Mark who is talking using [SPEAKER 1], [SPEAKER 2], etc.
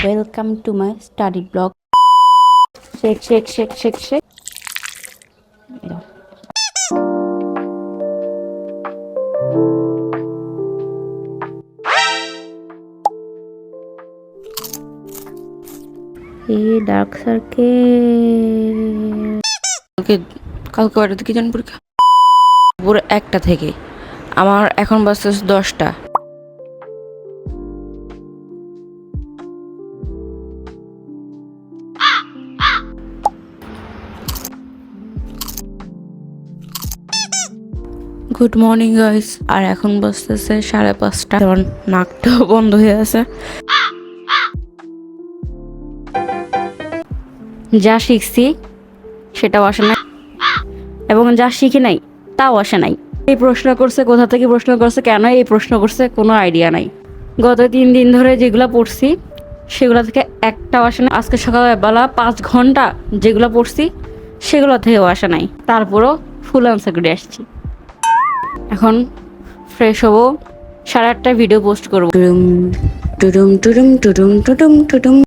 [SPEAKER 1] Welcome to my study blog. Shake, shake, shake, shake, shake. এই dark circle কালকে কয়টা থেকে জানি পরীক্ষা? পুরো 1টা থেকে। আমার এখন বাজছে 10টা। Good morning guys. আর এখন বাজতেছে 5:30। আমার নাকটাও বন্ধ হয়ে আছে। যা শিখছি সেটাও আসে না, এবং যা শিখি নাই তাও আসে নাই। এই প্রশ্ন করছে, কোথা থেকে প্রশ্ন করছে, কেন এই প্রশ্ন করছে, কোনো আইডিয়া নাই। গত 3 দিন ধরে যেগুলো পড়ছি সেগুলো থেকে একটাও আসে না। আজকে সকালবেলা 5 ঘন্টা যেগুলো পড়ছি সেগুলো থেকেও আসে নাই। তারপরও ফুল আনসার করে আসছি। এখন ফ্রেশ হবো, 8:30টায় ভিডিও পোস্ট করবো। টুডুম টুডুম টুডুম টুডুম টুডুম টুডুম।